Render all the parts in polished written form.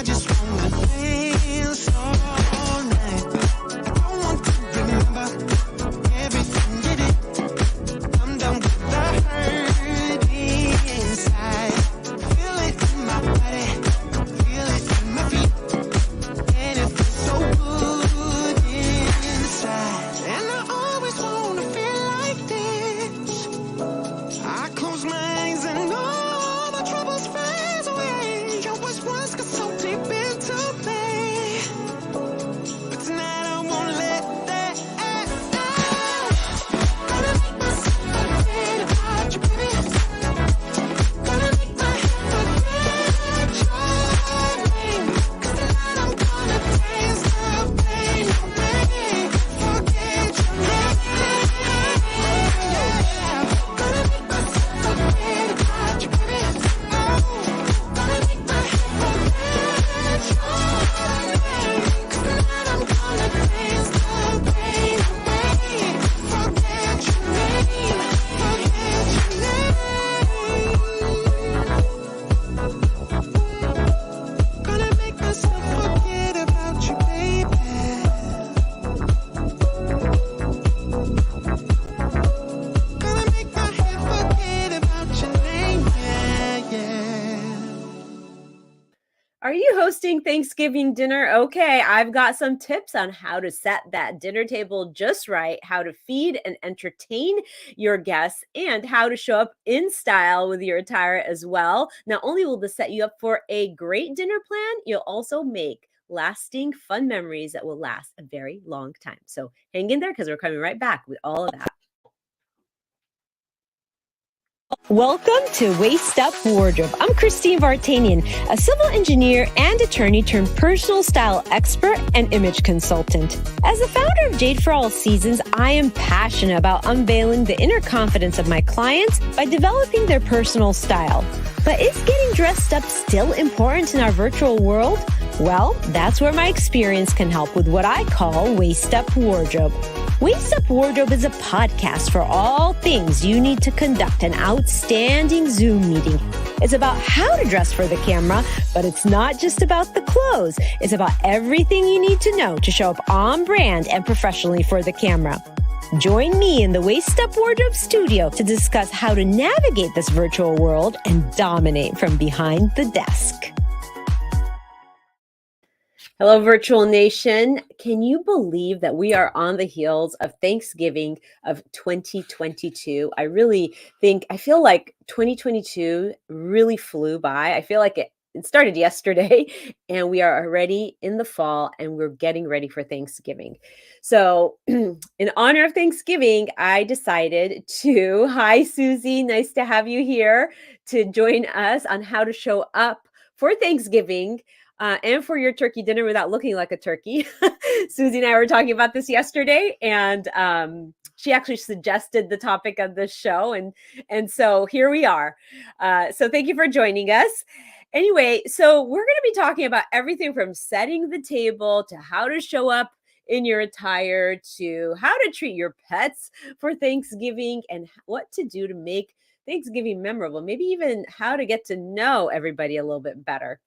just wanna dance all night. I don't want to remember everything you did. I'm done with the hurt inside. Feel it in my body, feel it in my feet, and it feels so good inside. And I always wanna feel like this. I close my eyes and all my troubles fade away. I was once got so deep into me, but tonight I won't let that out. Gonna make myself forget about you, baby. Gonna make my head forget your name. 'Cause tonight I'm gonna dance the pain away. Forget your name. Yeah. Gonna make myself forget about you, baby. Oh, gonna make my head forget your name. 'Cause tonight I'm gonna dance the pain away. Forget your name. Gonna make myself forget about you, baby. Gonna make my head forget about your name, yeah. Are you hosting Thanksgiving dinner? Okay, I've got some tips on how to set that dinner table just right, how to feed and entertain your guests, and how to show up in style with your attire as well. Not only will this set you up for a great dinner plan, you'll also make lasting fun memories that will last a very long time. So hang in there because we're coming right back with all of that. Welcome to Waist Up Wardrobe. I'm Christine Vartanian, a civil engineer and attorney turned personal style expert and image consultant. As the founder of Jade for All Seasons, I am passionate about unveiling the inner confidence of my clients by developing their personal style. But is getting dressed up still important in our virtual world? Well, that's where my experience can help with what I call Waist Up Wardrobe. Waist Up Wardrobe is a podcast for all things you need to conduct an outstanding Zoom meeting. It's about how to dress for the camera, but it's not just about the clothes. It's about everything you need to know to show up on brand and professionally for the camera. Join me in the Waist Up Wardrobe studio to discuss how to navigate this virtual world and dominate from behind the desk. Hello, Virtual Nation. Can you believe that we are on the heels of Thanksgiving of 2022? I feel like 2022 really flew by. I feel like it started yesterday and we are already in the fall and we're getting ready for Thanksgiving. So in honor of Thanksgiving, I decided to, hi, Susie, nice to have you here to join us on how to show up for Thanksgiving and for your turkey dinner without looking like a turkey. Susie and I were talking about this yesterday, and she actually suggested the topic of this show, and so here we are. So thank you for joining us. Anyway, so we're going to be talking about everything from setting the table to how to show up in your attire to how to treat your pets for Thanksgiving and what to do to make Thanksgiving memorable, maybe even how to get to know everybody a little bit better.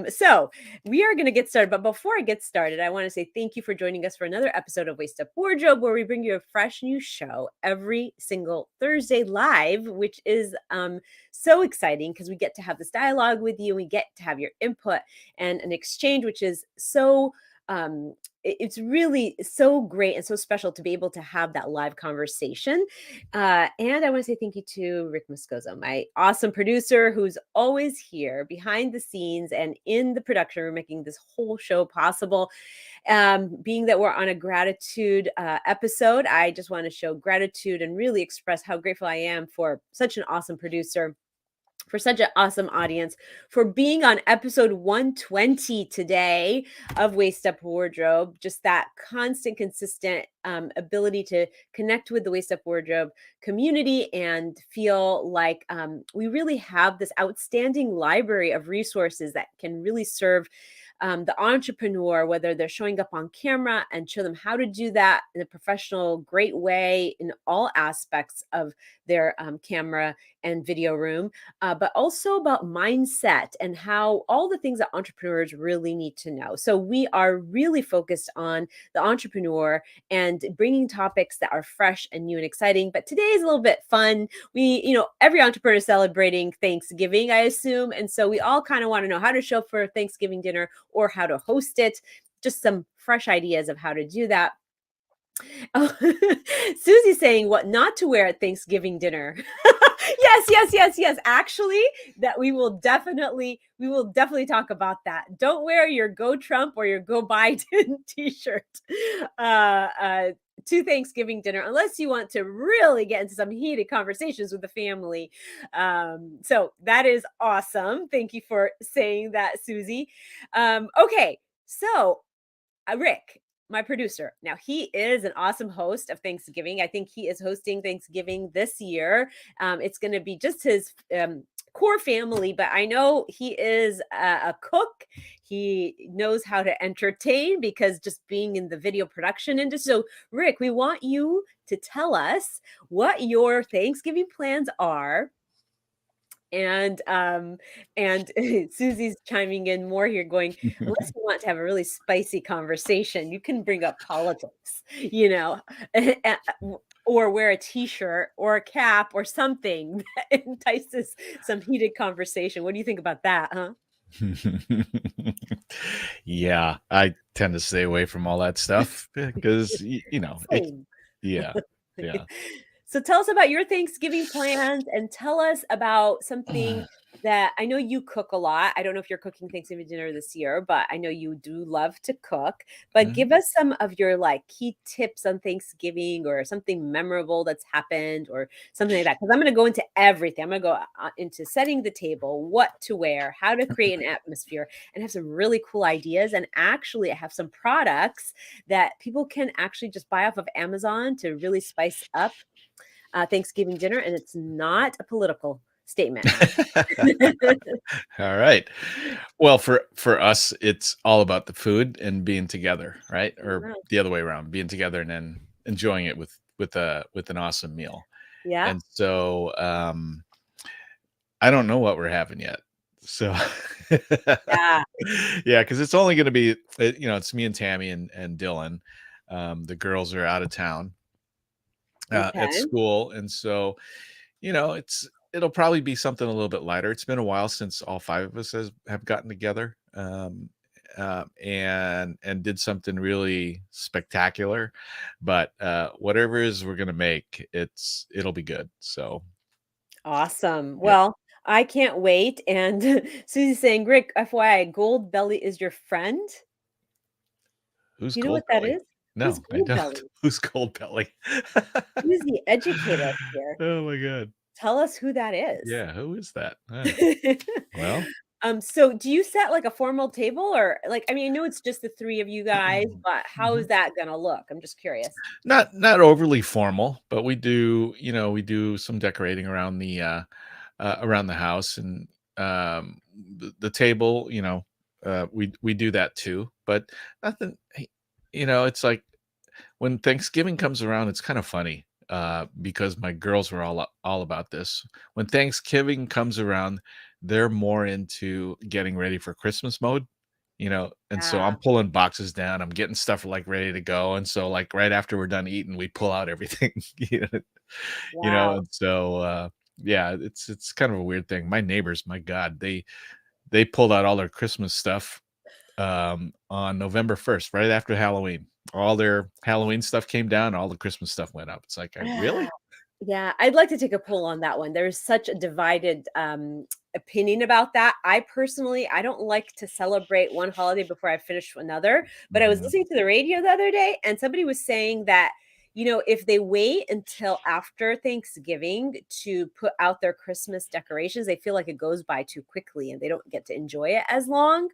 So we are going to get started. But before I get started, I want to say thank you for joining us for another episode of Waist Up Wardrobe, where we bring you a fresh new show every single Thursday live, which is so exciting because we get to have this dialogue with you. We get to have your input and an exchange, which is so it's really so great and so special to be able to have that live conversation. And I want to say thank you to Rick Moscoso, my awesome producer, who's always here behind the scenes and in the production room, making this whole show possible. Being that we're on a gratitude episode, I just want to show gratitude and really express how grateful I am for such an awesome producer, for such an awesome audience, for being on episode 120 today of Waist Up Wardrobe. Just that constant, consistent ability to connect with the Waist Up Wardrobe community and feel like we really have this outstanding library of resources that can really serve the entrepreneur, whether they're showing up on camera, and show them how to do that in a professional, great way in all aspects of their camera and video room, but also about mindset and how all the things that entrepreneurs really need to know. So we are really focused on the entrepreneur and bringing topics that are fresh and new and exciting. But today is a little bit fun. Every entrepreneur is celebrating Thanksgiving, I assume. And so we all kind of want to know how to show up for Thanksgiving dinner or how to host it. Just some fresh ideas of how to do that. Oh, Susie's saying what not to wear at Thanksgiving dinner. Yes. Actually, that we will definitely talk about that. Don't wear your Go Trump or your Go Biden t-shirt to Thanksgiving dinner unless you want to really get into some heated conversations with the family. So that is awesome. Thank you for saying that, Susie. Okay, so Rick, my producer. Now, he is an awesome host of Thanksgiving. I think he is hosting Thanksgiving this year. It's going to be just his core family, but I know he is a cook. He knows how to entertain because just being in the video production industry. So, Rick, we want you to tell us what your Thanksgiving plans are. And Susie's chiming in more here going, unless you want to have a really spicy conversation, you can bring up politics, or wear a t-shirt or a cap or something that entices some heated conversation. What do you think about that, huh? Yeah, I tend to stay away from all that stuff because yeah. So tell us about your Thanksgiving plans and tell us about something that I know you cook a lot. I don't know if you're cooking Thanksgiving dinner this year, but I know you do love to cook. But give us some of your key tips on Thanksgiving or something memorable that's happened or something like that. Because I'm going to go into everything. I'm going to go into setting the table, what to wear, how to create an atmosphere, and have some really cool ideas. And actually, I have some products that people can actually just buy off of Amazon to really spice up Thanksgiving dinner, and it's not a political statement. All right. Well, for us, it's all about the food and being together, right? Or the other way around, being together and then enjoying it with an awesome meal. Yeah. And so I don't know what we're having yet. So Yeah, because it's only going to be it's me and Tammy and Dylan. The girls are out of town at school, and so it'll probably be something a little bit lighter. It's been a while since all five of us have gotten together and did something really spectacular, but whatever it is we're gonna make, it'll be good. So awesome. Well, I can't wait. And Susie's saying, Rick, FYI, Gold Belly is your friend. Who's You know Gold what that Belly? is? No, Who's I Gold don't. Belly? Who's Gold Belly? Susie, educate us here. Oh my God. Tell us who that is. Yeah, who is that? Well, so do you set a formal table or I know it's just the three of you guys, but how is that gonna look? I'm just curious. not overly formal, but we do some decorating around the house, and the table, we do that too, but nothing. It's like when Thanksgiving comes around, it's kind of funny because my girls were all about this. When Thanksgiving comes around, they're more into getting ready for Christmas mode, and so I'm pulling boxes down, I'm getting stuff ready to go, and so right after we're done eating, we pull out everything. Wow. And so yeah, it's kind of a weird thing. My neighbors, my God, they pulled out all their Christmas stuff on November 1st, right after Halloween. All their Halloween stuff came down, all the Christmas stuff went up. It's like, really? Yeah, I'd like to take a poll on that one. There's such a divided opinion about that. I personally, I don't like to celebrate one holiday before I finish another. But I was listening to the radio the other day, and somebody was saying that, if they wait until after Thanksgiving to put out their Christmas decorations, they feel like it goes by too quickly and they don't get to enjoy it as long.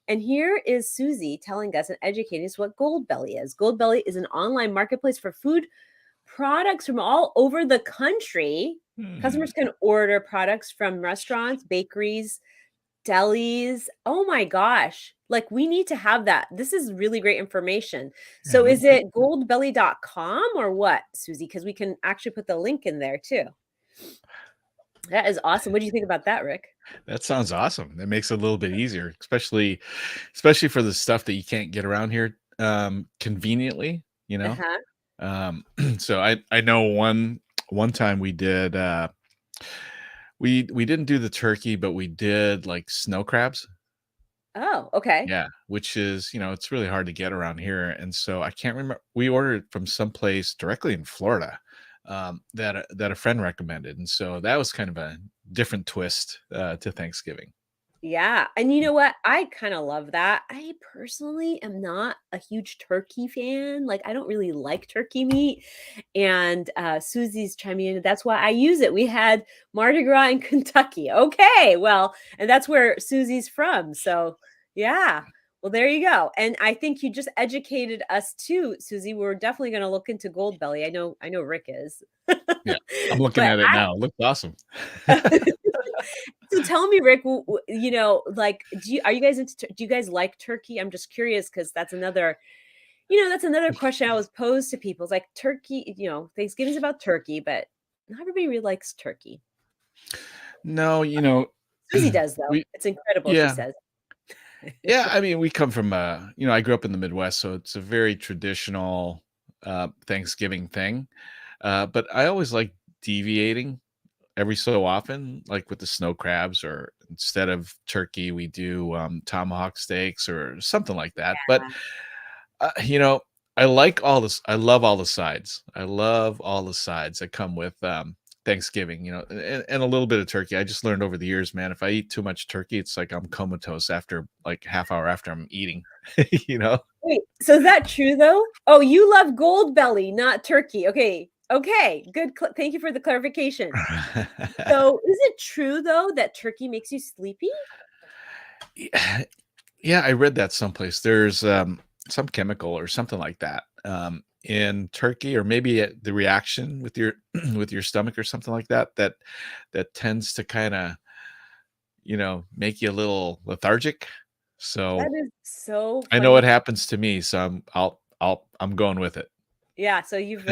And here is Susie telling us and educating us what Gold Belly is. Gold Belly is an online marketplace for food products from all over the country. Customers can order products from restaurants, bakeries, delis. Oh my gosh. Like we need to have that. This is really great information. Yeah, So is it goldbelly.com or what, Susie? Because we can actually put the link in there too. That is awesome. What do you think about that, Rick? that sounds awesome. That makes it a little bit easier, especially for the stuff that you can't get around here conveniently, you know. Uh-huh. So I know one time we did we didn't do the turkey, but we did like snow crabs. Oh, okay. Yeah, which is, it's really hard to get around here. And so I can't remember. We ordered from someplace directly in Florida that a friend recommended. And so that was kind of a different twist to Thanksgiving. Yeah. And you know what? I kind of love that. I personally am not a huge turkey fan. Like, I don't really like turkey meat. And Susie's chiming in. That's why I use it. We had Mardi Gras in Kentucky. Okay. Well, and that's where Susie's from. So, yeah. Well, there you go. And I think you just educated us too, Susie. We're definitely going to look into Gold Belly. I know Rick is. Yeah, I'm looking But at it now. It looks awesome. so tell me, Rick, like, are you guys into, do you guys like turkey? I'm just curious because that's another question I was posed to people. It's like turkey, Thanksgiving's about turkey, but not everybody really likes turkey. No, Susie does though. we It's incredible, she yeah. says. Yeah, I mean, we come from I grew up in the Midwest, so it's a very traditional Thanksgiving thing. But I always like deviating every so often, like with the snow crabs, or instead of turkey, we do tomahawk steaks or something like that. But uh, you know, I like all this. I love all the sides. I love all the sides that come with Thanksgiving. And a little bit of turkey. I just learned over the years, man. If I eat too much turkey, it's like I'm comatose after like half hour after I'm eating. you know. Wait, so is that true though? Oh, you love Gold Belly, not turkey. Okay. Okay. Good. Thank you for the clarification. So is it true though that turkey makes you sleepy? Yeah, I read that someplace. There's some chemical or something like that in turkey, or maybe the reaction with your with your stomach or something like that tends to kind of make you a little lethargic. That So is so I know funny. what happens to me, so I'm going with it. Yeah, so you've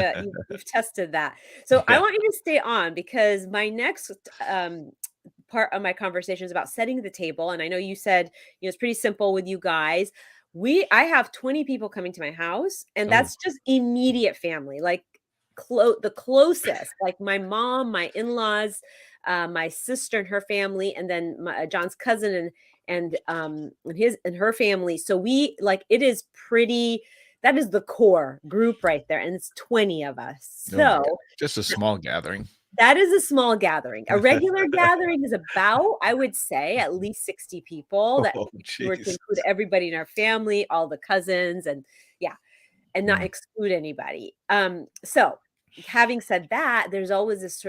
tested that. So I Yeah. want you to stay on because my next part of my conversation is about setting the table. And I know you said it's pretty simple with you guys. I have 20 people coming to my house, and Oh, that's just immediate family, like the closest, like my mom, my in-laws, my sister and her family, and then John's cousin and her family. So we like it is pretty. That is the core group right there, and it's 20 of us. oh my So god, just a small gathering. that is a small gathering. A regular gathering is about, I would say, at least 60 people. That Oh, if you were to jeez. include everybody in our family, all the cousins, and yeah, and not Mm. exclude anybody. So having said that, there's always this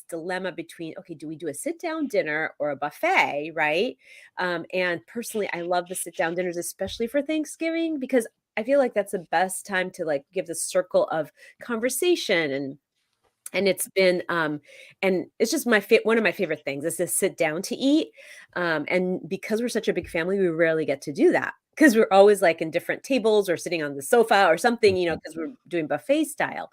dilemma between, okay, do we do a sit down dinner or a buffet, right? And personally, I love the sit down dinners, especially for Thanksgiving, because I feel like that's the best time to like give the circle of conversation and it's been and it's just one of my favorite things is to sit down to eat, and because we're such a big family we rarely get to do that because we're always like in different tables or sitting on the sofa or something, Mhm. because we're doing buffet style.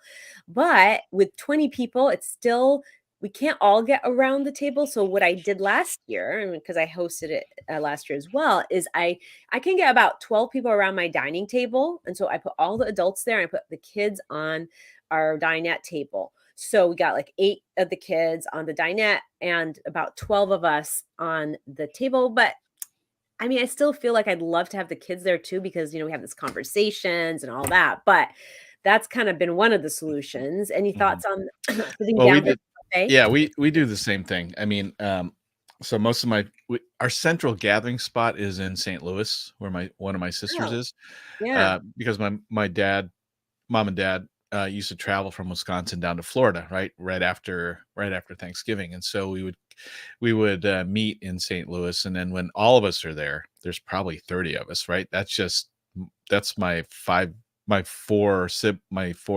But with 20 people it's still, we can't all get around the table. So what I did last year, because I hosted it last year as well, is I can get about 12 people around my dining table, and so I put all the adults there and I put the kids on our dinette table. So we got like 8 of the kids on the dinette and about 12 of us on the table. But I mean, I still feel like I'd love to have the kids there too because, we have these conversations and all that. But that's kind of been one of the solutions. Any Mhm. thoughts on sitting Well, we down to did. buffet? Yeah, we do the same thing. I mean, so most of our central gathering spot is in St. Louis, where my one of my sisters Oh, is, yeah. because my mom and dad used to travel from Wisconsin down to Florida, right after Thanksgiving, and so we would meet in St. Louis, and then when all of us are there, there's probably 30 of us, right? That's my four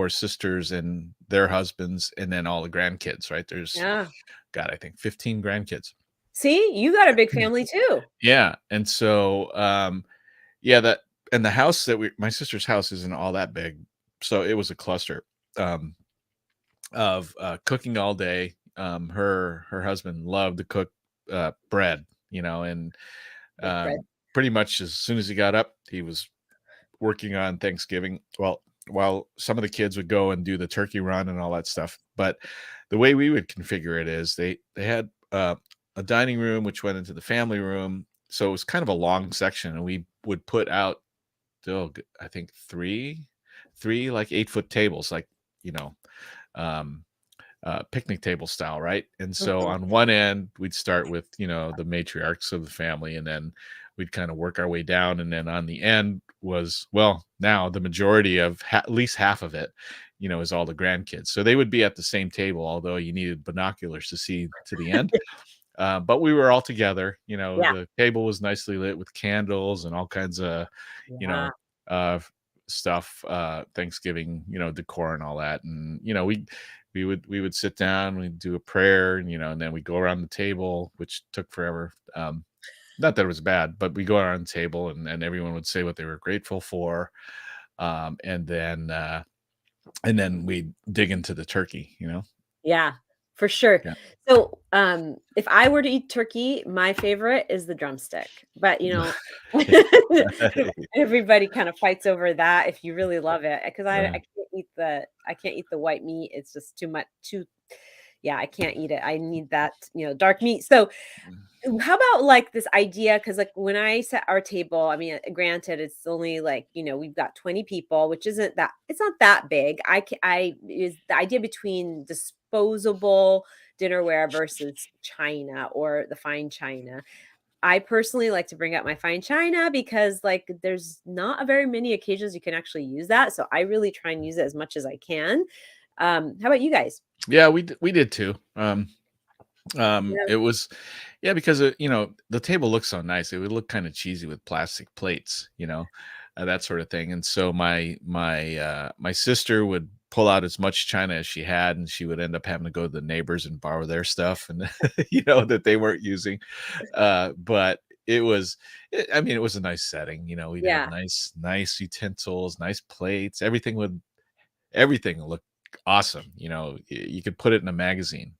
sisters and their husbands, and then all the grandkids, right? There's Yeah. God, I think 15 grandkids. See, you got a big family too. Yeah, and so, yeah, that and the house that we my sister's house isn't all that big, so it was a cluster, um, of, cooking all day. Her husband loved to cook, bread, and, Big bread. pretty much as soon as he got up, he was working on Thanksgiving. Well, while some of the kids would go and do the turkey run and all that stuff, but the way we would configure it is they had a dining room which went into the family room, so it was kind of a long section, and we would put out I think three like 8-foot tables, like you know um, picnic table style, right? And so Mhm. on one end, we'd start with, the matriarchs of the family, and then we'd kind of work our way down. And then on the end was, well, now the majority of at least half of it, is all the grandkids. So they would be at the same table, although you needed binoculars to see to the end. But we were all together. Yeah. The table was nicely lit with candles and all kinds of, you Yeah. know, uh, stuff, Thanksgiving, decor and all that. And we would sit down, we'd do a prayer, and then we go around the table, which took forever. Not that it was bad, but we go around the table, and everyone would say what they were grateful for, um, and then uh, and then we dig into the turkey. Yeah, for sure. Yeah. So, if I were to eat turkey, my favorite is the drumstick, but, everybody kind of fights over that if you really love it, because Yeah. I can't eat the white meat, it's just too yeah, I can't eat it, I need that, dark meat. So, how about like this idea? Because like when I set our table, I mean, granted, it's only like we've got 20 people, which isn't that it's not that big. I is the idea between disposable dinnerware versus china or the fine china. I personally like to bring out my fine china because like there's not a very many occasions you can actually use that. So I really try and use it as much as I can. How about you guys? Yeah, we did too. Yeah. It was, yeah, because the table looks so nice. It would look kind of cheesy with plastic plates, that sort of thing. And so my sister would pull out as much china as she had, and she would end up having to go to the neighbors and borrow their stuff, and that they weren't using. But I mean, it was a nice setting. We'd have Yeah. nice utensils, nice plates. Everything looked awesome. You could put it in a magazine.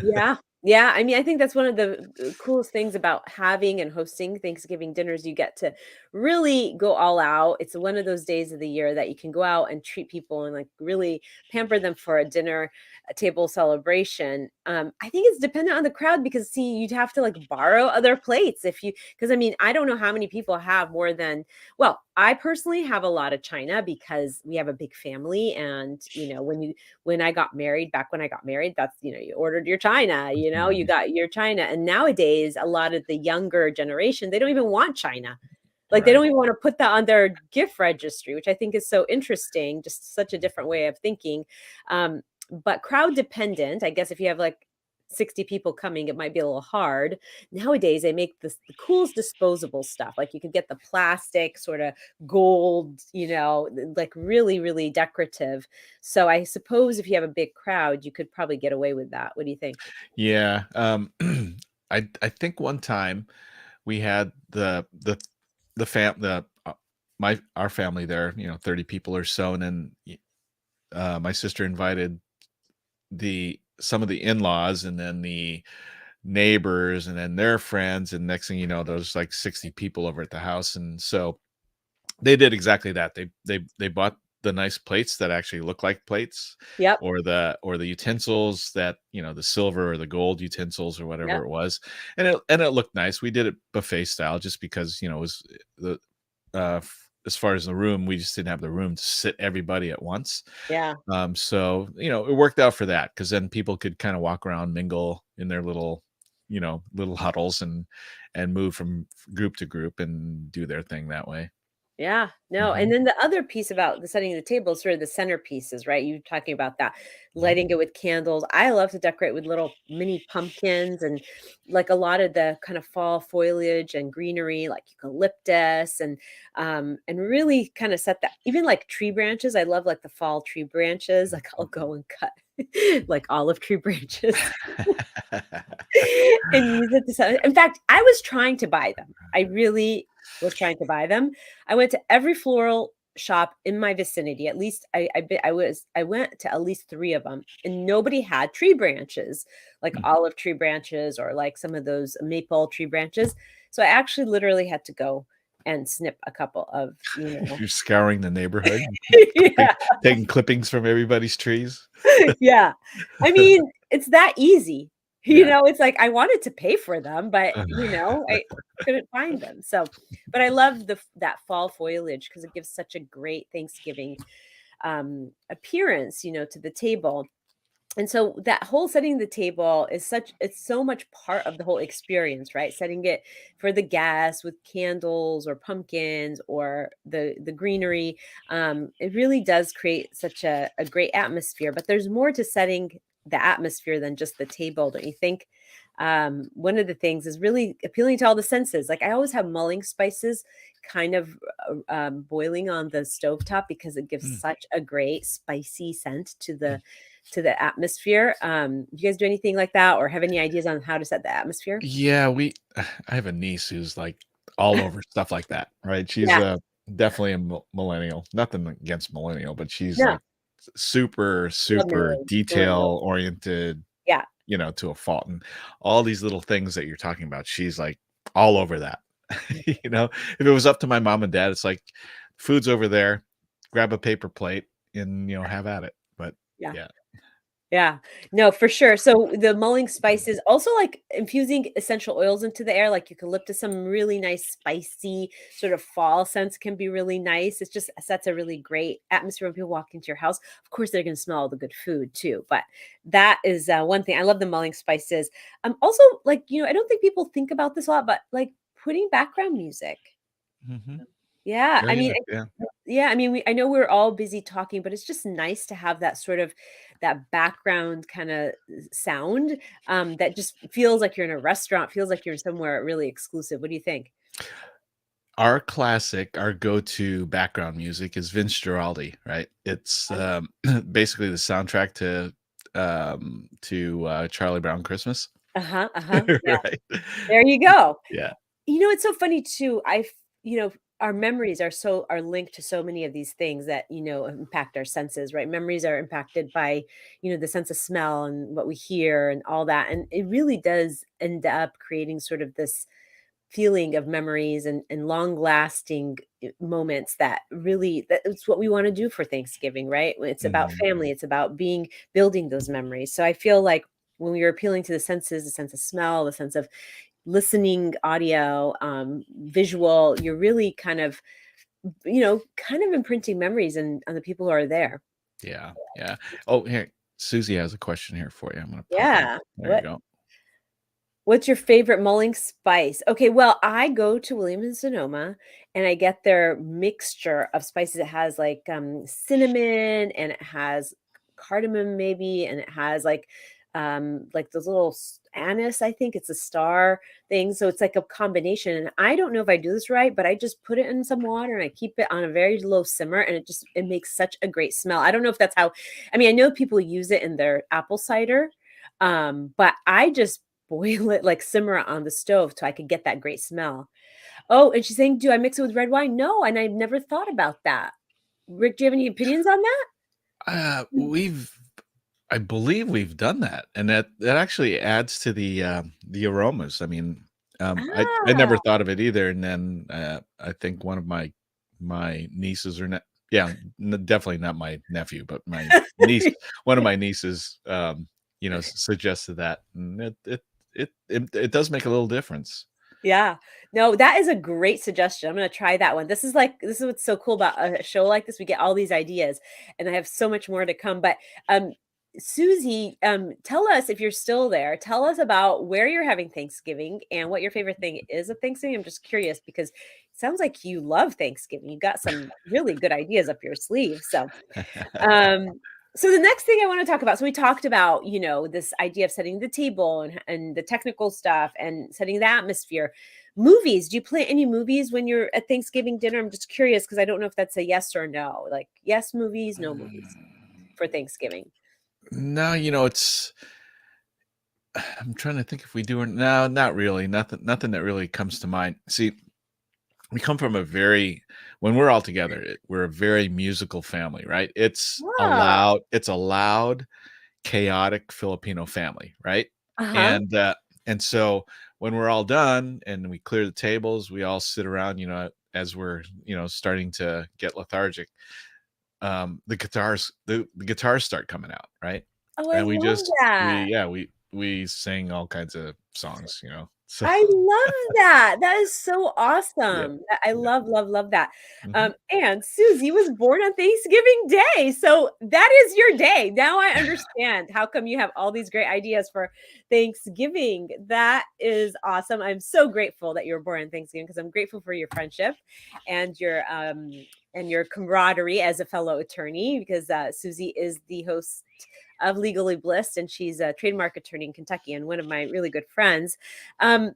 Yeah. Yeah, I mean, I think that's one of the coolest things about having and hosting Thanksgiving dinners. You get to really go all out. It's one of those days of the year that you can go out and treat people and like really pamper them for a dinner, a table celebration. I think it's dependent on the crowd because see, you'd have to like borrow other plates because I mean, I don't know how many people have more than, well, I personally have a lot of china because we have a big family. And, when I got married, back when I got married, that's, you ordered your china, you Mhm. got your china. And nowadays, a lot of the younger generation, they don't even want china. Like they Right. don't even want to put that on their gift registry, which I think is so interesting, just such a different way of thinking. But crowd dependent, I guess if you have like 60 people coming, it might be a little hard. Nowadays, they make the coolest disposable stuff. Like you could get the plastic sort of gold, like really, really decorative. So I suppose if you have a big crowd, you could probably get away with that. What do you think? Yeah. I think one time we had our family there, 30 people or so, and then my sister invited the some of the in-laws, and then the neighbors, and then their friends, and next thing you know, there's like 60 people over at the house. And so they did exactly that. They bought the nice plates that actually look like plates, Yep. or the utensils that, the silver or the gold utensils or Yep. whatever it was. And it looked nice. We did it buffet style just because, it was the as far as the room, we just didn't have the room to sit everybody at once. Yeah. So, it worked out for that because then people could kind of walk around, mingle in their little huddles, and move from group to group and do their thing that way. Yeah, no, and Mhm. then the other piece about the setting of the table is sort of the centerpieces, right? You talking about that, lighting it with candles. I love to decorate with little mini pumpkins and like a lot of the kind of fall foliage and greenery, like eucalyptus and really kind of set that even like tree branches. I love like the fall tree branches. Like I'll go and cut. like olive tree branches, and use it to sell. In fact, I was trying to buy them. I really was trying to buy them. I went to every floral shop in my vicinity. At least I went to at least 3 of them, and nobody had tree branches, like Mm. olive tree branches or like some of those maple tree branches. So I actually literally had to go and snip a couple of, You're scouring the neighborhood, yeah. taking clippings from everybody's trees. Yeah. I mean, it's that easy. Yeah. It's like I wanted to pay for them, but I couldn't find them. So, but I love that fall foliage because it gives such a great Thanksgiving appearance, to the table. And so that whole setting the table it's so much part of the whole experience, right? Setting it for the guests with candles or pumpkins or the greenery. It really does create such a great atmosphere, but there's more to setting the atmosphere than just the table, don't you think? One of the things is really appealing to all the senses. Like I always have mulling spices kind of boiling on the stovetop because it gives Mm. such a great spicy scent to the atmosphere. Do you guys do anything like that or have any ideas on how to set the atmosphere? Yeah, I have a niece who's like all over stuff like that, right? She's Yeah. definitely a millennial. Nothing against millennial, but she's No. like super, Love super millennials. Millennials. detail oriented, Yeah. to a fault. And all these little things that you're talking about, she's like all over that. If it was up to my mom and dad, it's like food's over there, grab a paper plate and have at it. But Yeah. yeah. Yeah. No, for sure. So the mulling spices also like infusing essential oils into the air, like eucalyptus, some really nice spicy sort of fall scents can be really nice. It just sets a really great atmosphere when people walk into your house. Of course, they're going to smell all the good food too. But that is one thing. I love the mulling spices. Also, like, I don't think people think about this a lot, but like putting background music. Mhm. Yeah. Oh, I mean, yeah, yeah. yeah, I mean, I know we're all busy talking, but it's just nice to have that sort of that background kind of sound that just feels like you're in a restaurant, feels like you're somewhere really exclusive. What do you think? Our go-to background music is Vince Guaraldi, right? It's, basically the soundtrack to Charlie Brown Christmas. Uh-huh, uh-huh. Yeah, Right? there you go. Yeah. It's so funny too. Our memories are linked to so many of these things that, impact our senses, right? Memories are impacted by, the sense of smell and what we hear and all that. And it really does end up creating sort of this feeling of memories and long lasting moments that really that's what we want to do for Thanksgiving, right? When it's about Mhm. family, it's about building those memories. So I feel like when we are appealing to the senses, the sense of smell, the sense of listening, audio, visual, you're really kind of imprinting memories and on the people who are there. Yeah, yeah. Oh, here, Susie has a question here for you. I'm gonna pop it up. Yeah. There you go. What's your favorite mulling spice? Okay, well, I go to Williams and Sonoma and I get their mixture of spices. It has like cinnamon and it has cardamom maybe and it has like those little anise, I think it's a star thing. So it's like a combination. And I don't know if I do this right, but I just put it in some water and I keep it on a very low simmer and it makes such a great smell. I don't know if that's how I know people use it in their apple cider. But I just boil it, like simmer it on the stove so I could get that great smell. Oh, and she's saying, "Do I mix it with red wine?" No, and I've never thought about that. Rick, do you have any opinions on that? Uh, Mm. we've I believe we've done that, and that actually adds to the aromas. I mean, I never Ah, thought of it either, and then, I think one of my nieces or yeah, definitely not my nephew, but my niece one of my nieces, suggested that, and it does make a little difference. yeah. No, that is a great suggestion. I'm gonna try that one. This is what's so cool about a show like this. We get all these ideas, and I have so much more to come. But Susie, tell us if you're still there. Tell us about where you're having Thanksgiving and what your favorite thing is of Thanksgiving. I'm just curious because it sounds like you love Thanksgiving. You got some really good ideas up your sleeve. Um, so the next thing I want to talk about, so we talked about, this idea of setting the table and the technical stuff and setting the atmosphere. Movies. Do you play any movies when you're at Thanksgiving dinner? I'm just curious because I don't know if that's a yes or no. Like yes movies, no movies for Thanksgiving. No, it's I'm trying to think if we do or no, not really. Nothing that really comes to mind. See, we come from a very when we're all together, we're a very musical family, right? Wow. It's a loud, chaotic Filipino family, right? Uh-huh. And so when we're all done and we clear the tables, we all sit around, as we're, starting to get lethargic. The guitars start coming out, right? Oh, I And love that. we sing all kinds of songs, So I love that. That is so yeah, awesome. I yeah. love, love, love that. Mhm. And Susie was born on Thanksgiving Day. So that is your day. Now I understand how come you have all these great ideas for Thanksgiving. That is awesome. I'm so grateful that you were born on Thanksgiving because I'm grateful for your friendship and your camaraderie as a fellow attorney because Susie is the host of Legally Blissed, and she's a trademark attorney in Kentucky and one of my really good friends. Um,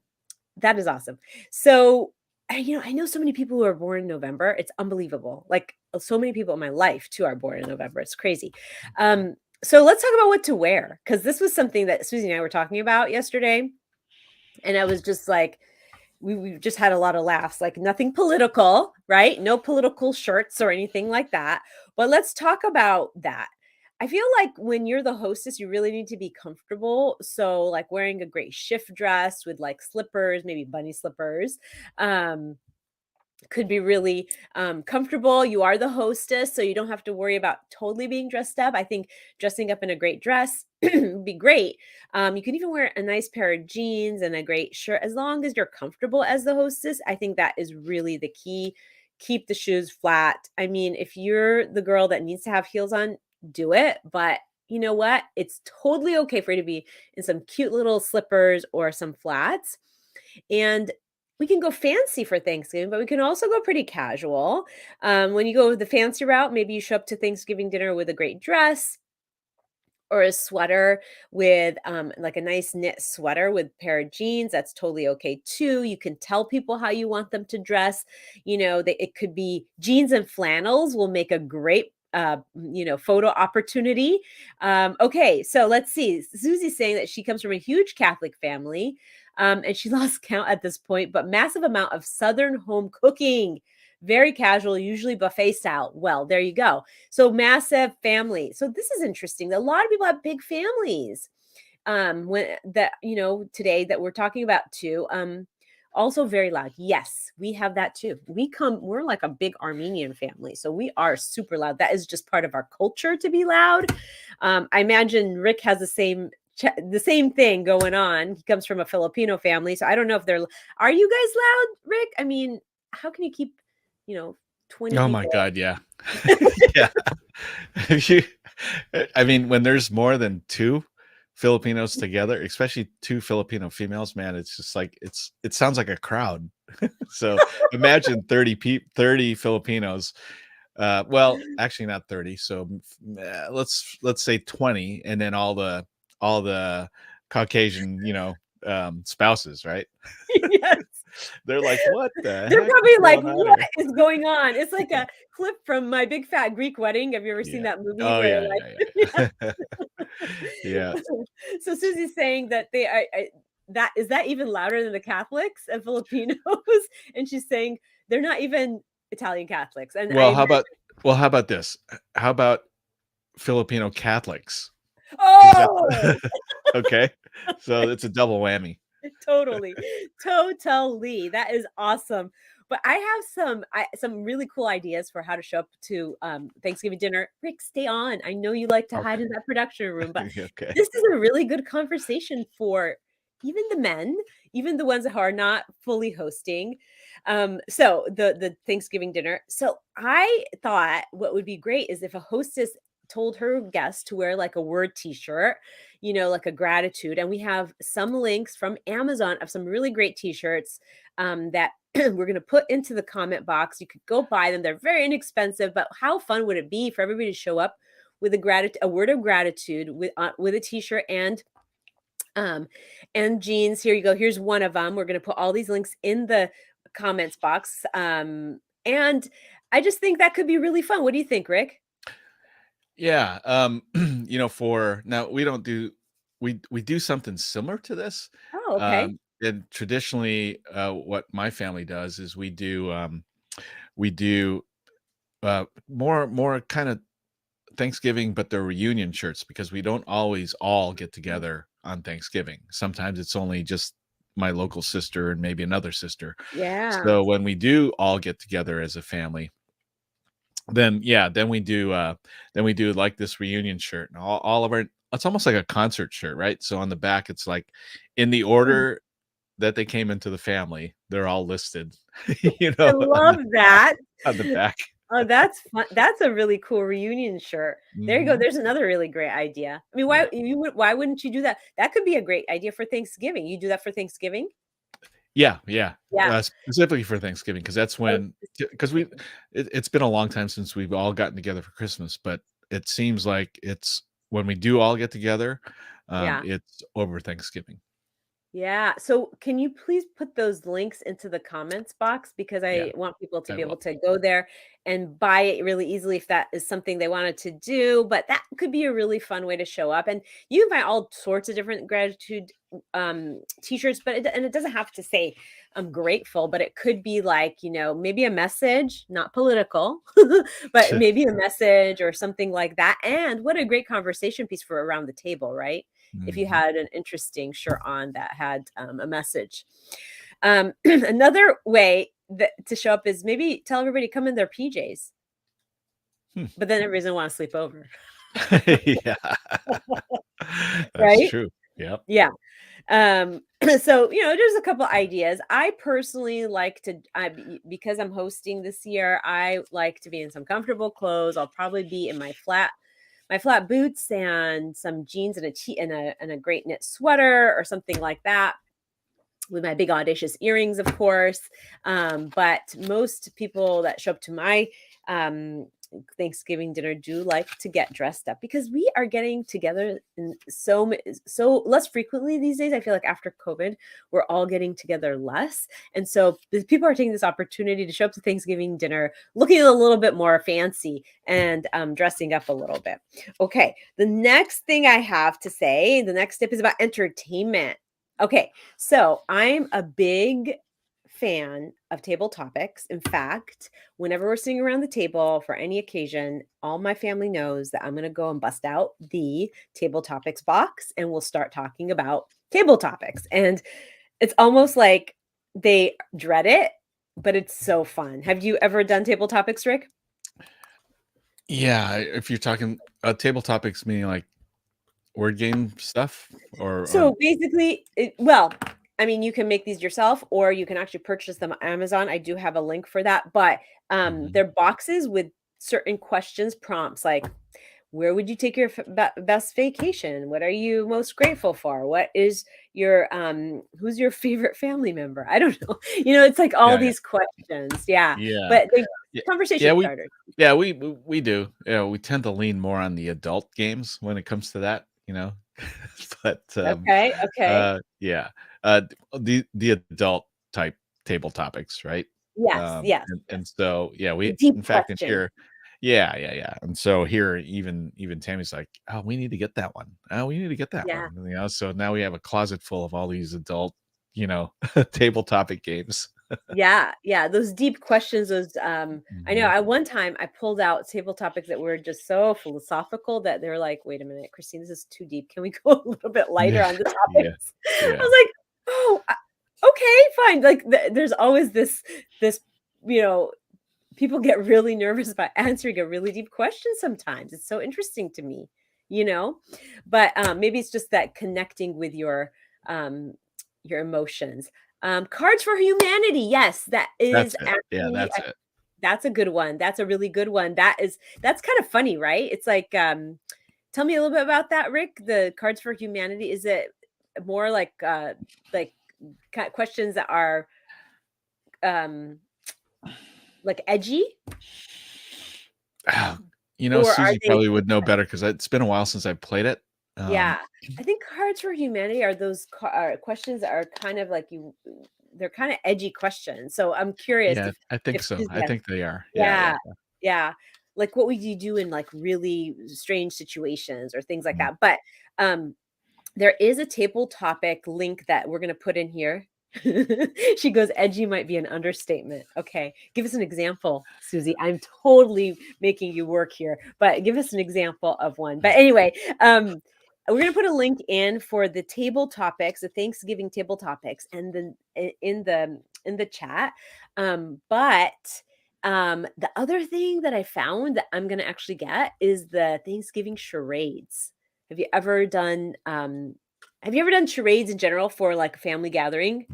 that is awesome. So, I know so many people who are born in November. It's unbelievable. Like so many people in my life too are born in November. It's crazy. So let's talk about what to wear because this was something that Susie and I were talking about yesterday, and I was just like, we just had a lot of laughs. Like nothing political, right? No political shirts or anything like that. But let's talk about that. I feel like when you're the hostess, you really need to be comfortable. So, like wearing a great shift dress with like slippers, maybe bunny slippers, um, could be really comfortable. You are the hostess, so you don't have to worry about totally being dressed up. I think dressing up in a great dress would be great. You can even wear a nice pair of jeans and a great shirt as long as you're comfortable as the hostess. I think that is really the key. Keep the shoes flat. I mean, if you're the girl that needs to have heels on, do it. But you know what? It's totally okay for you to be in some cute little slippers or some flats. And we can go fancy for Thanksgiving, but we can also go pretty casual. When you go the fancy route, maybe you show up to Thanksgiving dinner with a great dress or a sweater with like a nice knit sweater with a pair of jeans. That's totally okay too. You can tell people how you want them to dress. It could be jeans and flannels will make a great photo opportunity. Okay, so let's see. Susie's saying that she comes from a huge Catholic family, and she lost count at this point, but massive amount of Southern home cooking, very casual, usually buffet style. Well, there you go. So massive family. So this is interesting. A lot of people have big families. When that today that we're talking about too. Also very loud. Yes, we have that too. We're like a big Armenian family, so we are super loud. That is just part of our culture to be loud. I imagine Rick has the same thing going on. He comes from a Filipino family, so I don't know if they're. Are you guys loud, Rick? I mean, how can you keep, you know, 20 Oh my people? god, yeah. Yeah. If you I mean, when there's more than 2 Filipinos together, especially 2 Filipino females, man, it's just like it sounds like a crowd. So, imagine 30 Filipinos. Well, actually not 30. So, let's say 20 and then all the Caucasian, spouses, right? Yes. They're like, "What the They're heck is probably like, going on "What here?" is going on?" It's like a clip from My Big Fat Greek Wedding. Have you ever seen Yeah. that movie Oh, where yeah, like yeah, yeah. yeah. Yeah. So Susie's saying that they are that is that even louder than the Catholics and Filipinos? And she's saying they're not even Italian Catholics. And Well, I how imagine, about well, how about this? How about Filipino Catholics? Because oh, that's okay. So it's a double whammy. totally. Totally. That is awesome. But I have some really cool ideas for how to show up to Thanksgiving dinner. Rick, stay on. I know you like to hide Okay. in that production room, but Okay. this is a really good conversation for even the men, even the ones that are not fully hosting. So the Thanksgiving dinner. So I thought what would be great is if a hostess told her guests to wear like a word t-shirt, like a gratitude. And we have some links from Amazon of some really great t-shirts that we're going to put into the comment box. You could go buy them. They're very inexpensive, but how fun would it be for everybody to show up with a word of gratitude with a t-shirt and jeans. Here you go. Here's one of them. We're going to put all these links in the comments box. And I just think that could be really fun. What do you think, Rick? Yeah. For now we don't do we do something similar to this. Oh, okay. And traditionally, what my family does is we do more kind of Thanksgiving, but they're reunion shirts because we don't always all get Mm. together on Thanksgiving. Sometimes it's only just my local sister and maybe another sister. Yeah. So when we do all get together as a family, then yeah, then we do like this reunion shirt and all of our it's almost like a concert shirt, right? So on the back it's like in the Mm. order that they came into the family, they're all listed, I love that. on the back. Oh, that's fun. That's a really cool reunion shirt. There you go. Mhm. There's another really great idea. I mean, Yeah. why wouldn't you do that? That could be a great idea for Thanksgiving. You do that for Thanksgiving? Yeah, yeah, Yeah. specifically for Thanksgiving, because that's Oh, when because it's been a long time since we've all gotten together for Christmas, but it seems like it's when we do all get together, yeah. it's over Thanksgiving. Yeah. So can you please put those links into the comments box because Yeah, I want people to I be able will. to go there and buy it really easily if that is something they wanted to do. But that could be a really fun way to show up. And you can buy all sorts of different gratitude t-shirts, but it doesn't have to say I'm grateful, but it could be like, maybe a message, not political, but maybe a message or something like that. And what a great conversation piece for around the table, right? If you Mhm. had an interesting shirt on that had a message. Another way to show up is maybe tell everybody to come in their PJs, Hmm. but then everybody's gonna want to sleep over, Yeah. That's right? true. Yep. Yeah. So there's a couple ideas. I personally like to, because I'm hosting this year, I like to be in some comfortable clothes. I'll probably be in my flat boots and some jeans and a great knit sweater or something like that with my big audacious earrings, of course. But most people that show up to my um, Thanksgiving dinner do like to get dressed up because we are getting together in so less frequently these days. I feel like after COVID, we're all getting together less, and so people are taking this opportunity to show up to Thanksgiving dinner looking a little bit more fancy and dressing up a little bit. Okay, the next thing I have to say, the next step is about entertainment. Okay, so I'm a big fan of table topics. In fact, whenever we're sitting around the table for any occasion, all my family knows that I'm going to go and bust out the table topics box and we'll start talking about table topics. And it's almost like they dread it, but it's so fun. Have you ever done table topics, Rick? Yeah, if you're talking, table topics, meaning like word game stuff or So basically, well, I mean, you can make these yourself or you can actually purchase them on Amazon. I do have a link for that, but Mhm. they're boxes with certain questions, prompts like where would you take your best vacation? What are you most grateful for? What is your who's your favorite family member? I don't know. It's like all Yeah, yeah. these questions. Yeah. Yeah. But they Yeah. conversation Yeah, starters. we do. Yeah, we tend to lean more on the adult games when it comes to that, But, Okay. Okay. yeah, the adult type table topics, right? Yes. Yes. And Yes. so, yeah, The we deep in fact, in questions. here yeah, yeah, yeah, and so here, even Tammy's like, "Oh, we need to get that one. Oh, we need to get that Yeah. one," so now we have a closet full of all these adult, table topic games. Yeah, yeah, those deep questions, I know Mhm. at one time I pulled out table topics that were just so philosophical that they're like, "Wait a minute, Christine, this is too deep. Can we go a little bit lighter Yeah, on the yeah, topics?" I yeah. was like, "Oh, okay, fine." Like there's always this, you know, people get really nervous about answering a really deep question sometimes. It's so interesting to me, you know? But maybe it's just that connecting with um your emotions. Cards for Humanity. Yes, that That's is it. Yeah, actually that's it. that's a good one. That's a really good one. That's kind of funny, right? It's like tell me a little bit about that, Rick. The Cards for Humanity. Is it more like questions that are um like edgy Ah, or are Susie they probably would know better because it's been a while since I played it. yeah. Um, I think Cards for Humanity are those questions that are kind of like they're kind of edgy questions. So I'm curious yeah, I think if so. I yeah, think they are. Yeah, yeah, yeah, yeah. yeah. like what would you do in like really strange situations or things like Mhm. that. But um there is a table topic link that we're going to put in here. She goes, edgy might be an understatement. Okay. Give us an example, Susie. I'm totally making you work here, but give us an example of one. But anyway, we're going to put a link in for the table topics, the Thanksgiving table topics, and then in the chat. But the other thing that I found that I'm going to actually get is the Thanksgiving charades. Have you ever done charades in general for like a family gathering?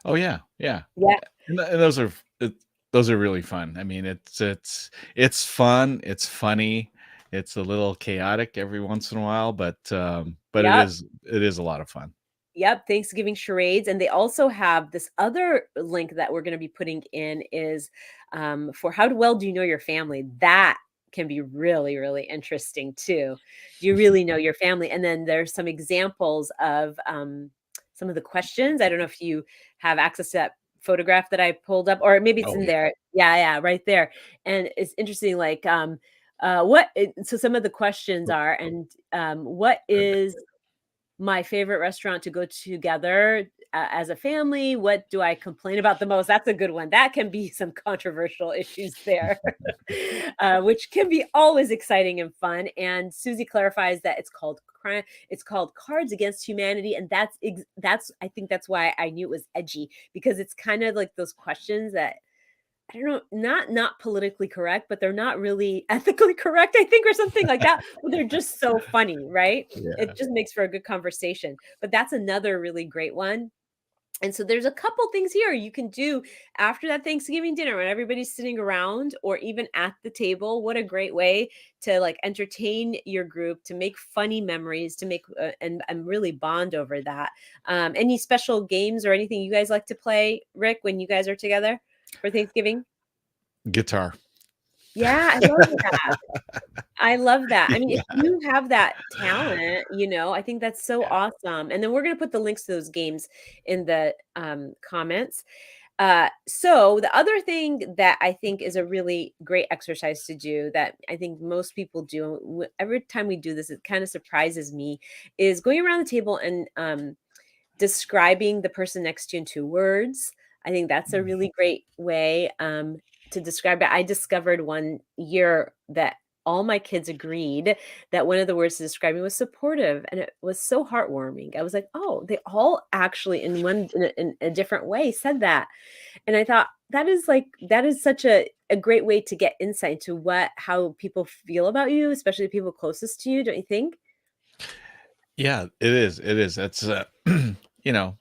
Oh yeah, yeah, Yeah. and those are really fun. I mean, it's fun, it's funny, it's a little chaotic every once in a while, but Yep. it is a lot of fun. Yep, Thanksgiving charades, and they also have this other link that we're gonna be putting in is, for how well do you know your family? That can be really, really interesting too. Do you really know your family? And then there's some examples of, some of the questions. I don't know if you have access to that photograph that I pulled up, or maybe it's Oh in yeah, there. Yeah, yeah, right there. And it's interesting, like, so some of the questions are, and, what is my favorite restaurant to go together as a family? What do I complain about the most? That's a good one. That can be some controversial issues there, which can be always exciting and fun. And Susie clarifies that it's called crime. It's called Cards Against Humanity, and that's I think that's why I knew it was edgy, because it's kind of like those questions that I don't know, not politically correct, but they're not really ethically correct, I think, or something like that, but they're just so funny, right? yeah. It just makes for a good conversation, but that's another really great one. And so there's a couple things here you can do after that Thanksgiving dinner when everybody's sitting around or even at the table. What a great way to like entertain your group, to make funny memories, to make and really bond over that. Any special games or anything you guys like to play, Rick, when you guys are together for Thanksgiving? Guitar. Yeah, I love that. I love that. I mean, if Yeah. you have that talent, I think that's so Yeah. awesome. And then we're gonna put the links to those games in the comments. So the other thing that I think is a really great exercise to do that I think most people do, every time we do this, it kind of surprises me, is going around the table and describing the person next to you in 2 words. I think that's a Mm. really great way, to describe it. I discovered one year that all my kids agreed that one of the words to describe me was supportive, and it was so heartwarming. I was like, "Oh, they all actually in a different way said that." And I thought, that is such a great way to get insight into how people feel about you, especially the people closest to you, don't you think? Yeah, it is. That's,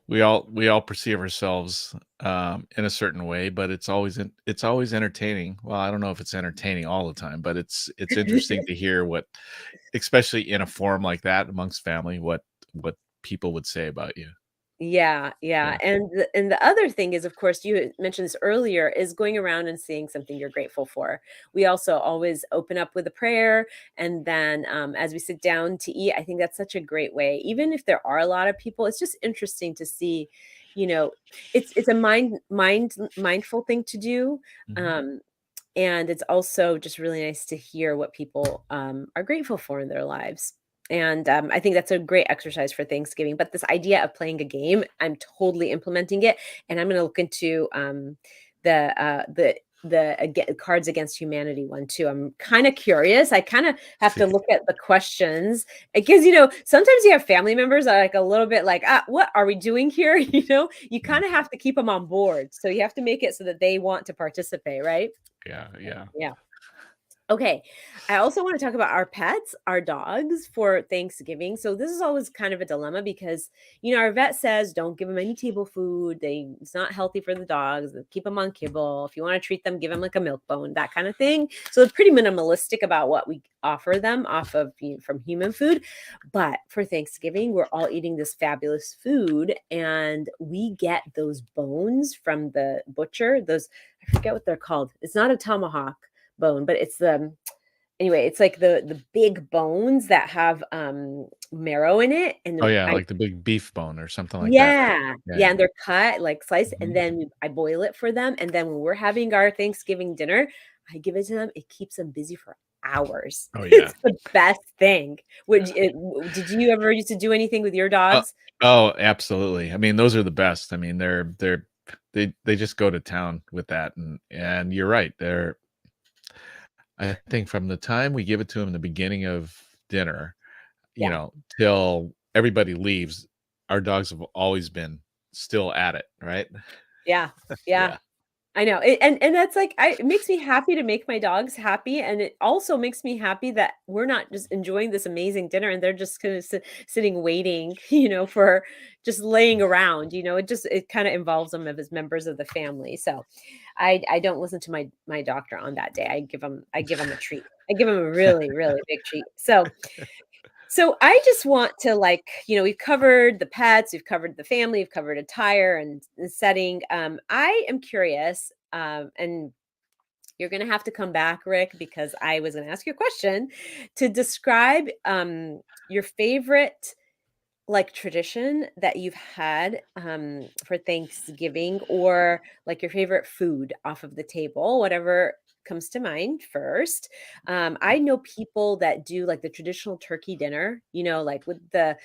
we all perceive ourselves, in a certain way, but it's always entertaining. Well, I don't know if it's entertaining all the time, but it's interesting to hear what especially in a forum like that amongst family, what people would say about you. Yeah, Yeah. yeah, and the other thing is, of course, you had mentioned this earlier, is going around and seeing something you're grateful for. We also always open up with a prayer, and then, as we sit down to eat, I think that's such a great way. Even if there are a lot of people, it's just interesting to see, you know, it's a mindful thing to do, Mhm. um, and it's also just really nice to hear what people, are grateful for in their lives. And, I think that's a great exercise for Thanksgiving. But this idea of playing a game, I'm totally implementing it, and I'm gonna look into, the Cards Against Humanity one too. I'm kinda curious. I kinda have to look at the questions because, sometimes you have family members that are, like, a little bit like, "Ah, what are we doing here?" You Mhm. kinda have to keep them on board, so you have to make it so that they want to participate, right? Yeah, yeah. Yeah. Okay. I also want to talk about our pets, our dogs for Thanksgiving. So this is always kind of a dilemma because, our vet says don't give them any table food. It's not healthy for the dogs. Keep them on kibble. If you want to treat them, give them like a milk bone, that kind of thing. So it's pretty minimalistic about what we offer them off of from human food. But for Thanksgiving, we're all eating this fabulous food and we get those bones from the butcher. I forget what they're called. It's not a tomahawk bone, but it's anyway, it's like the big bones that have marrow in it. Oh, And yeah, I like the big beef bone or something like that. yeah, Yeah. yeah, and they're cut like sliced, and Mhm. then I boil it for them. And then when we're having our Thanksgiving dinner, I give it to them. It keeps them busy for hours. Oh yeah. It's the best thing. Did you ever used to do anything with your Oh, dogs? oh, absolutely. I mean, those are the best. I mean, they just go to town with that, and you're right. I think from the time we give it to them in the beginning of dinner, Yeah. till everybody leaves, our dogs have always been still at it, right? Yeah. Yeah. Yeah. I know. And that's like it makes me happy to make my dogs happy, and it also makes me happy that we're not just enjoying this amazing dinner and they're just kind of sitting waiting, for just laying around, it kind of involves them as members of the family. So I don't listen to my doctor on that day. I give them a treat. I give them a really, really big treat. So I just want to we've covered the pets, we've covered the family, we've covered attire and setting. I am curious, and you're going to have to come back, Rick, because I was going to ask you a question to describe your favorite tradition that you've had for Thanksgiving, or like your favorite food off of the table, whatever comes to mind first. I know people that do like the traditional turkey dinner, like with the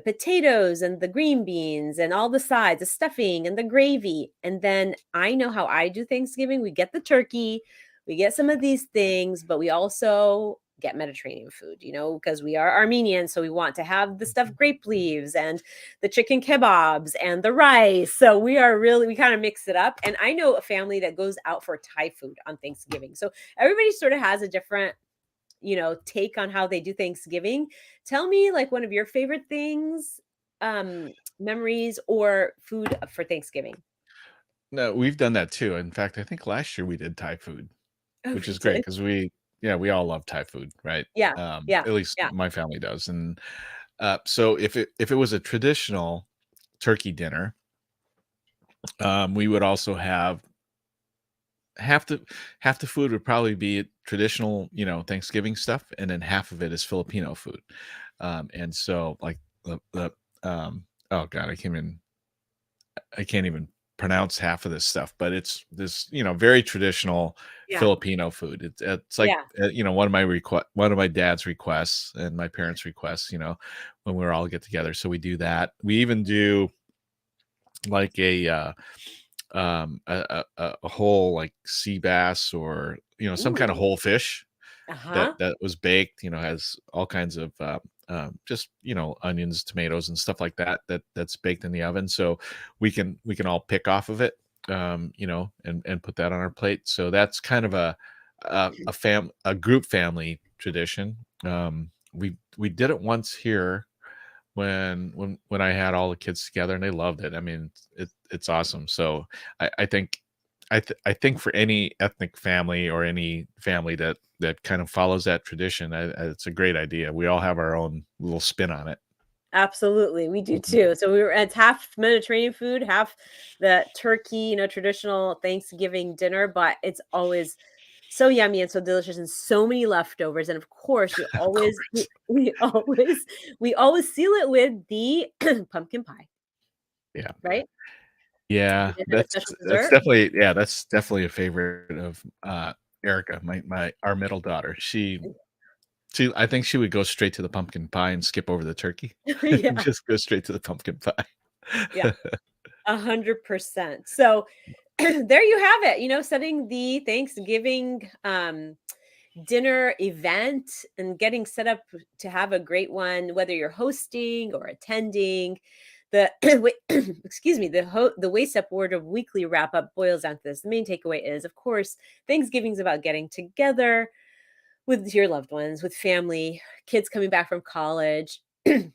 potatoes and the green beans and all the sides, the stuffing and the gravy. And then I know how I do Thanksgiving. We get the turkey, we get some of these things, but we also get Mediterranean food, because we are Armenian. So we want to have the stuffed grape leaves and the chicken kebabs and the rice. So we kind of mix it up. And I know a family that goes out for Thai food on Thanksgiving. So everybody sort of has a different, take on how they do Thanksgiving. Tell me like one of your favorite things, memories or food for Thanksgiving. No, we've done that too. In fact, I think last year we did Thai food, Oh, which we is great did. because we all love Thai food, right? Yeah. Yeah. At least Yeah. my family does. And so if it was a traditional turkey dinner, we would also have half the half the food would probably be traditional, Thanksgiving stuff, and then half of it is Filipino food. And so like the oh god, I can't even pronounce half of this stuff, but it's this, very traditional Yeah. Filipino food. It's like, Yeah. one of my dad's requests and my parents' requests, when we all get together. So we do that. We even do like a whole like sea bass, or some kind of Ooh. whole fish that Uh-huh. that was baked, has all kinds of just onions, tomatoes, and stuff like that's baked in the oven. So we can all pick off of it, and put that on our plate. So that's kind of a group family tradition. We did it once here when I had all the kids together, and they loved it. I mean, it's awesome. So I think I think for any ethnic family, or any family that kind of follows that tradition, it's a great idea. We all have our own little spin on it. Absolutely, we do Mhm. too. So it's half Mediterranean food, half the turkey, traditional Thanksgiving dinner, but it's always so yummy and so delicious and so many leftovers. And of course, we Of always we, course. we always we always seal it with the pumpkin pie, Yeah. right? Yeah, Is it a that's special that's dessert? definitely yeah, that's definitely a favorite of Erica, my our middle daughter. She I think she would go straight to the pumpkin pie and skip over the turkey. Yeah, Just go straight to the pumpkin pie. yeah, 100%. So there you have it. Setting the Thanksgiving dinner event and getting set up to have a great one, whether you're hosting or attending. The excuse me, the Waist Up Wardrobe weekly wrap up boils down to this. The main takeaway is, of course, Thanksgiving's about getting together with your loved ones, with family, kids coming back from college,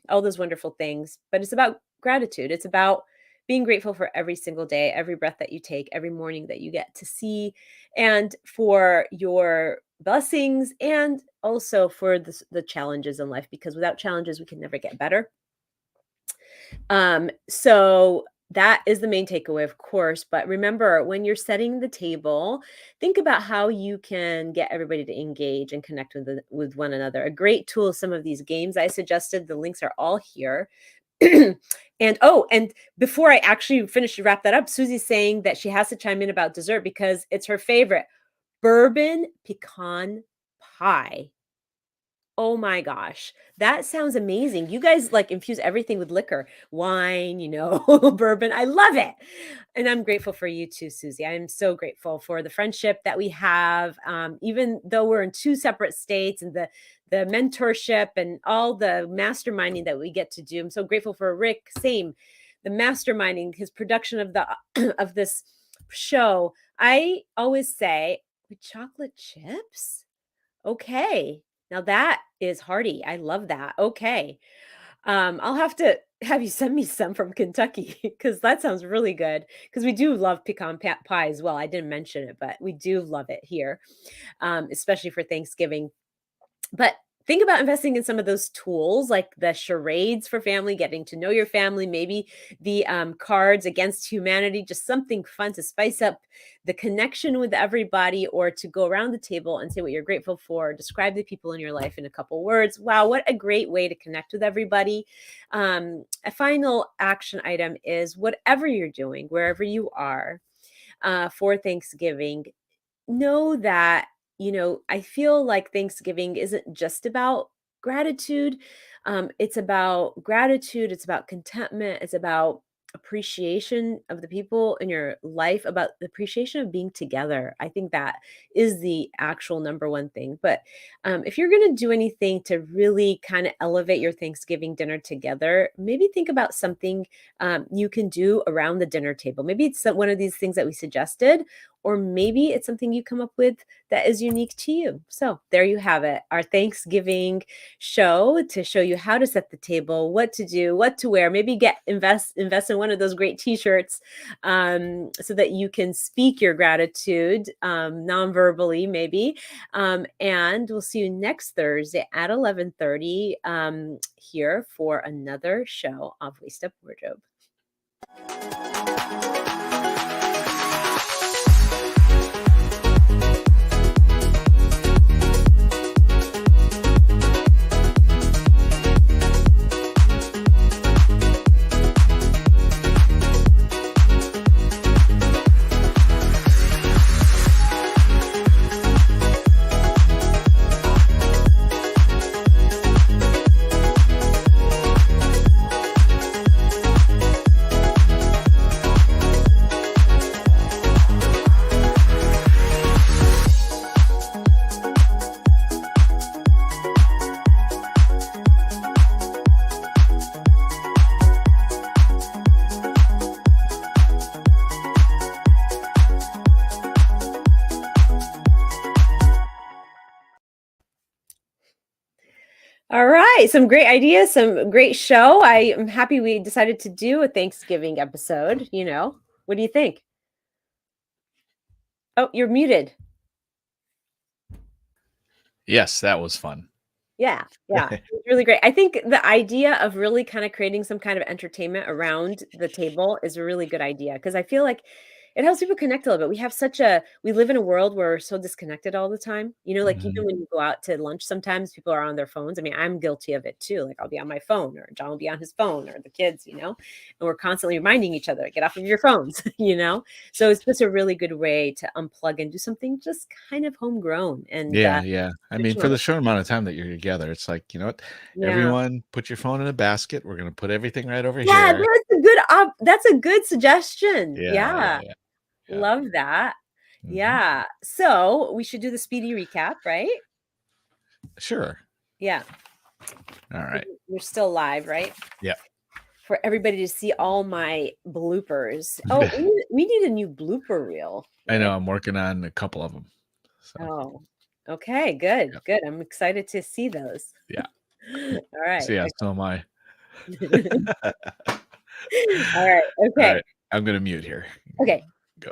all those wonderful things. But it's about gratitude. It's about being grateful for every single day, every breath that you take, every morning that you get to see, and for your blessings, and also for the challenges in life, because without challenges, we can never get better. So that is the main takeaway, of course. But remember, when you're setting the table, think about how you can get everybody to engage and connect with one another. A great tool is some of these games I suggested. The links are all here. And before I actually finish to wrap that up, Susie's saying that she has to chime in about dessert because it's her favorite. bourbon pecan pie. Oh my gosh, that sounds amazing. You guys like infuse everything with liquor, wine, bourbon. I love it. And I'm grateful for you too, Susie. I'm so grateful for the friendship that we have. Even though we're in two separate states and the mentorship and all the masterminding that we get to do. I'm so grateful for Rick, same, the masterminding, his production of the of this show. I always say, with chocolate chips? Okay. Now that is hearty. I love that. Okay. I'll have to have you send me some from Kentucky because that sounds really good. Because we do love pecan pie as well. I didn't mention it, but we do love it here, especially for Thanksgiving. But think about investing in some of those tools like the charades for family, getting to know your family, maybe the cards against humanity, just something fun to spice up the connection with everybody, or to go around the table and say what you're grateful for, describe the people in your life in a couple words. Wow, what a great way to connect with everybody. A final action item is whatever you're doing, wherever you are for Thanksgiving, know that, I feel like Thanksgiving isn't just about gratitude. It's about gratitude, it's about contentment, it's about appreciation of the people in your life, about the appreciation of being together. I think that is the actual number one thing. But if you're going to do anything to really kind of elevate your Thanksgiving dinner together, maybe think about something you can do around the dinner table. Maybe it's one of these things that we suggested, or maybe it's something you come up with that is unique to you. So there you have it, our Thanksgiving show to show you how to set the table, what to do, what to wear. Maybe invest in one of those great T-shirts so that you can speak your gratitude non-verbally, maybe. And we'll see you next Thursday at 11:30 here for another show of Waist Up Wardrobe. All right, some great ideas, some great show. I am happy we decided to do a Thanksgiving episode. What do you think? Oh, you're muted. Yes, that was fun. Yeah, it was really great. I think the idea of really kind of creating some kind of entertainment around the table is a really good idea, because I feel like it helps people connect a little bit. We live in a world where we're so disconnected all the time. Like Mhm. even when you go out to lunch, sometimes people are on their phones. I mean, I'm guilty of it too. Like I'll be on my phone, or John will be on his phone, or the kids, and we're constantly reminding each other, get off of your phones, So it's just a really good way to unplug and do something just kind of homegrown and Yeah. I mean, for traditional. the short amount of time that you're together, it's like, you know what? Yeah. Everyone put your phone in a basket. We're gonna put everything right over Yeah, here. that's a good suggestion. Yeah. Love that. Mhm. Yeah. So we should do the speedy recap, right? Sure. Yeah. All right. We're still live, right? Yeah. For everybody to see all my bloopers. Oh, we need a new blooper reel. I know, Right? I'm working on a couple of them. So, Oh, okay. Good. yeah. Good. I'm excited to see those. Yeah. All right. So, yeah, so am I. All right. All Okay. right. I'm gonna mute here. Okay. Go.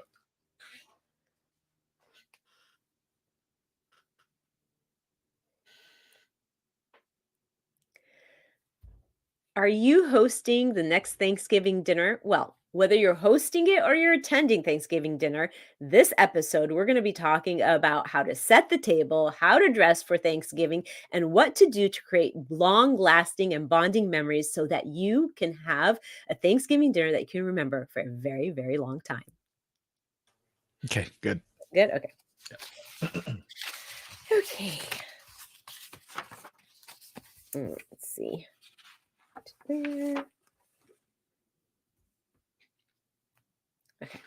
Are you hosting the next Thanksgiving dinner? Well, whether you're hosting it or you're attending Thanksgiving dinner, this episode, we're going to be talking about how to set the table, how to dress for Thanksgiving, and what to do to create long lasting and bonding memories so that you can have a Thanksgiving dinner that you can remember for a very, very long time. Okay, good. Good? Okay. Yeah. Okay. Let's see. There. Okay.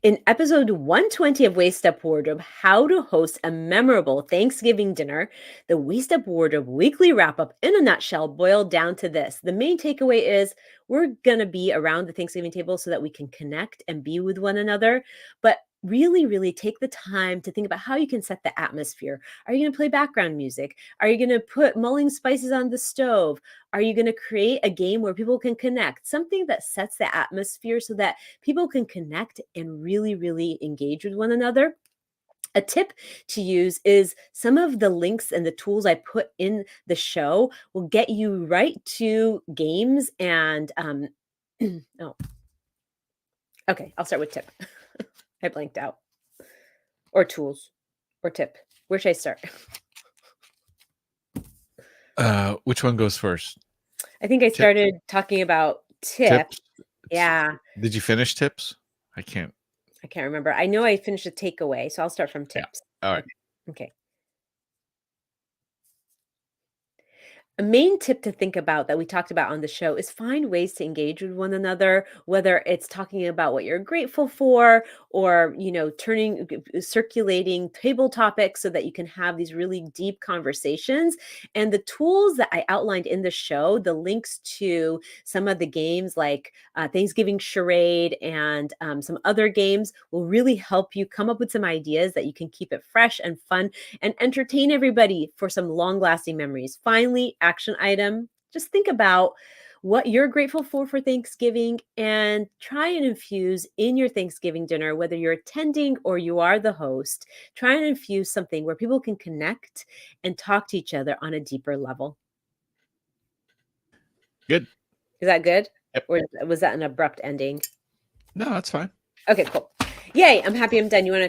In episode 120 of Waist Up Wardrobe, how to host a memorable Thanksgiving dinner, the Waist Up Wardrobe weekly wrap up in a nutshell boiled down to this. The main takeaway is we're going to be around the Thanksgiving table so that we can connect and be with one another, but really, really take the time to think about how you can set the atmosphere. Are you going to play background music? Are you going to put mulling spices on the stove? Are you going to create a game where people can connect? Something that sets the atmosphere so that people can connect and really, really engage with one another. A tip to use is some of the links and the tools I put in the show will get you right to games and oh, okay, I'll start with tip. I blanked out. Or tools or tip. Where should I start? Which one goes first? I think I started talking about Tips? Yeah. Did you finish tips? I can't remember. I know I finished a takeaway, so I'll start from Yeah. tips. All right. Okay. A main tip to think about that we talked about on the show is find ways to engage with one another, whether it's talking about what you're grateful for or, circulating table topics so that you can have these really deep conversations. And the tools that I outlined in the show, the links to some of the games like Thanksgiving Charade and some other games will really help you come up with some ideas that you can keep it fresh and fun and entertain everybody for some long-lasting memories. Finally, action item, just think about what you're grateful for Thanksgiving and try and infuse in your Thanksgiving dinner, whether you're attending or you are the host, try and infuse something where people can connect and talk to each other on a deeper level. Good. Is that good? Yep. Or was that an abrupt ending? No, that's fine. Okay, cool. Yay, I'm happy I'm done. You want to